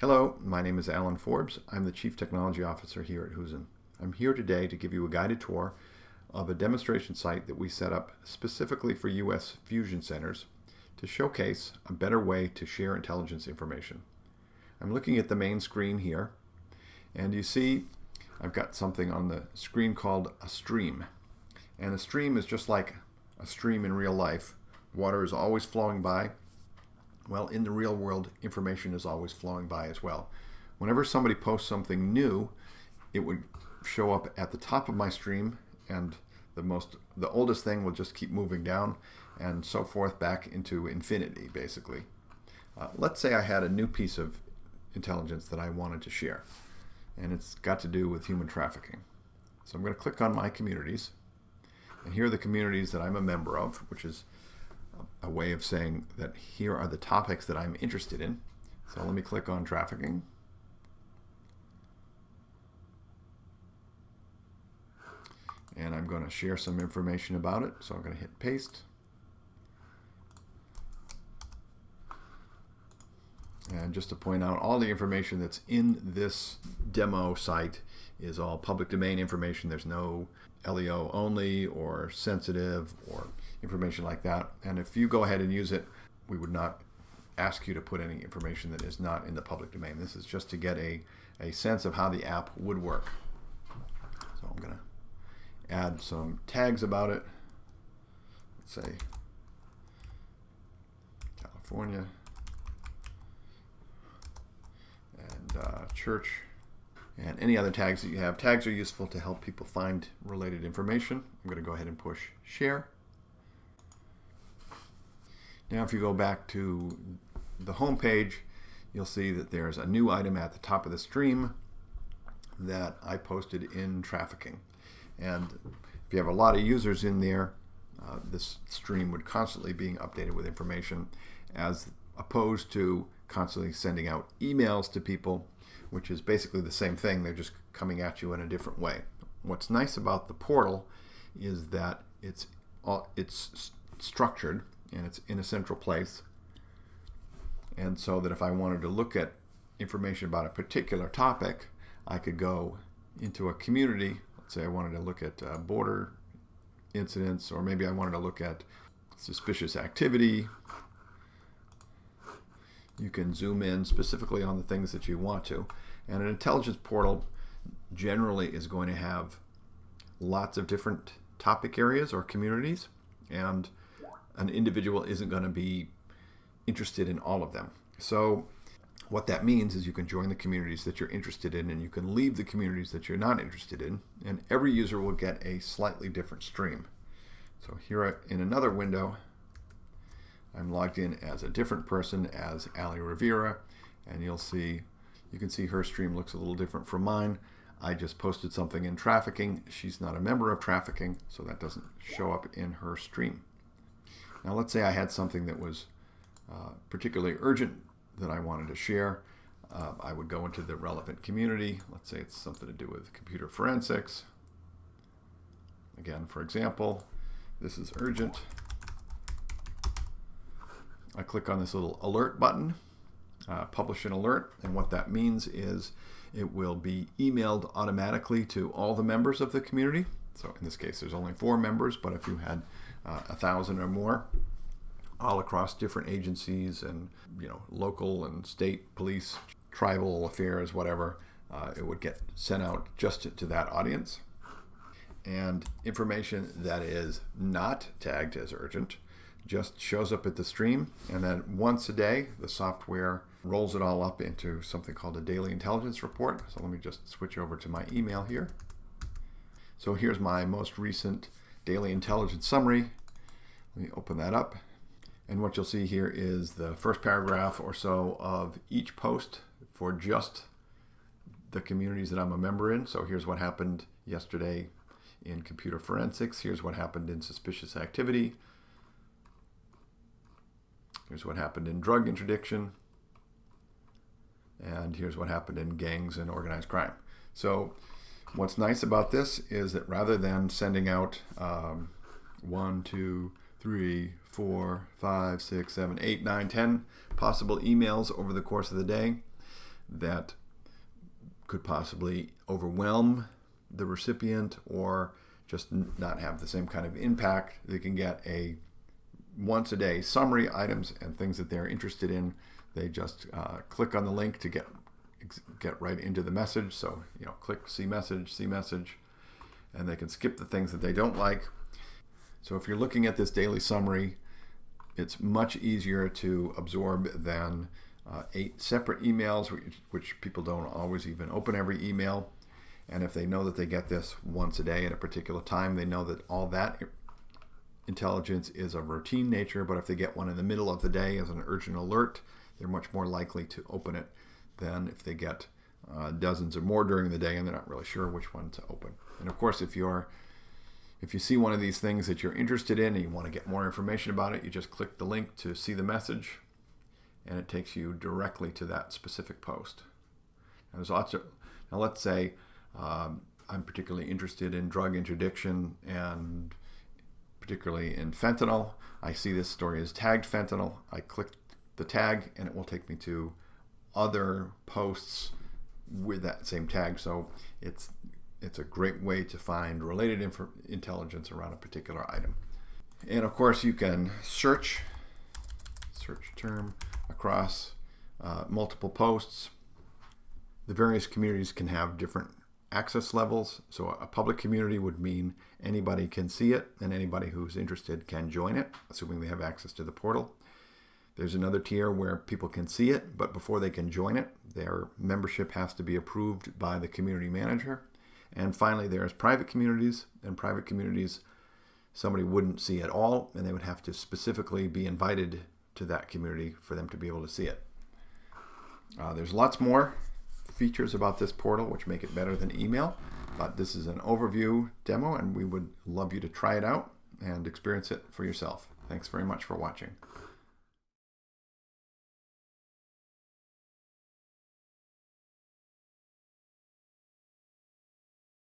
Hello, my name is Alan Forbes. I'm the Chief Technology Officer here at Hoozin. I'm here today to give you a guided tour of a demonstration site that we set up specifically for U.S. fusion centers to showcase a better way to share intelligence information. I'm looking at the main screen here, and you see I've got something on the screen called a stream. And a stream is just like a stream in real life. Water is always flowing by. Well, in the real world, information is always flowing by as well. Whenever somebody posts something new, it would show up at the top of my stream, and the oldest thing will just keep moving down and so forth back into infinity, basically. Let's say I had a new piece of intelligence that I wanted to share, and it's got to do with human trafficking. So I'm going to click on My Communities, and here are the communities that I'm a member of, which is a way of saying that here are the topics that I'm interested in. So let me click on Trafficking. And I'm going to share some information about it. So I'm going to hit Paste. And just to point out, all the information that's in this demo site is all public domain information. There's no LEO only or sensitive or information like that. And if you go ahead and use it, we would not ask you to put any information that is not in the public domain. This is just to get a sense of how the app would work. So I'm going to add some tags about it. Let's say California and church, and any other tags that you have. Tags are useful to help people find related information. I'm going to go ahead and push share. Now if you go back to the home page, you'll see that there's a new item at the top of the stream that I posted in Trafficking. And if you have a lot of users in there, this stream would constantly being updated with information, as opposed to constantly sending out emails to people, which is basically the same thing. They're just coming at you in a different way. What's nice about the portal is that it's structured and it's in a central place. And so that if I wanted to look at information about a particular topic, I could go into a community. Let's say I wanted to look at border incidents, or maybe I wanted to look at suspicious activity. You can zoom in specifically on the things that you want to. And an intelligence portal generally is going to have lots of different topic areas or communities, and an individual isn't going to be interested in all of them. So what that means is you can join the communities that you're interested in, and you can leave the communities that you're not interested in, and every user will get a slightly different stream. So here in another window, I'm logged in as a different person, as Ali Rivera, and you can see her stream looks a little different from mine. I just posted something in Trafficking. She's not a member of Trafficking, so that doesn't show up in her stream. Now let's say I had something that was particularly urgent that I wanted to share. I would go into the relevant community. Let's say it's something to do with computer forensics. Again, for example, this is urgent. I click on this little alert button, publish an alert, and what that means is it will be emailed automatically to all the members of the community. So in this case, there's only 4 members, but if you had 1,000 or more, all across different agencies and local and state police, tribal affairs, whatever, it would get sent out just to that audience. And information that is not tagged as urgent just shows up at the stream, and then once a day the software rolls it all up into something called a daily intelligence report. So let me just switch over to my email here. So here's my most recent daily intelligence summary. Let me open that up, and what you'll see here is the first paragraph or so of each post for just the communities that I'm a member in. So here's what happened yesterday in computer forensics. Here's what happened in suspicious activity. Here's what happened in drug interdiction. And here's what happened in gangs and organized crime. So what's nice about this is that rather than sending out 1, 2, 3, 4, 5, 6, 7, 8, 9, 10 possible emails over the course of the day, that could possibly overwhelm the recipient or just not have the same kind of impact. They can get a once a day summary items and things that they're interested in. They just click on the link to get right into the message. So, click see message, and they can skip the things that they don't like. So if you're looking at this daily summary, it's much easier to absorb than 8 separate emails, which people don't always even open every email. And if they know that they get this once a day at a particular time, they know that all that intelligence is of routine nature. But if they get one in the middle of the day as an urgent alert, they're much more likely to open it than if they get dozens or more during the day and they're not really sure which one to open. And of course, if you see one of these things that you're interested in and you want to get more information about it, you just click the link to see the message, and it takes you directly to that specific post. And there's lots of, now let's say I'm particularly interested in drug interdiction and particularly in fentanyl. I see this story as tagged fentanyl. I click the tag and it will take me to other posts with that same tag. So it's a great way to find related intelligence around a particular item. And of course, you can search term across multiple posts. The various communities can have different access levels. So a public community would mean anybody can see it and anybody who's interested can join it, assuming they have access to the portal. There's another tier where people can see it, but before they can join it, their membership has to be approved by the community manager. And finally, there's private communities, and private communities somebody wouldn't see at all, and they would have to specifically be invited to that community for them to be able to see it. There's lots more features about this portal which make it better than email, but this is an overview demo, and we would love you to try it out and experience it for yourself. Thanks very much for watching.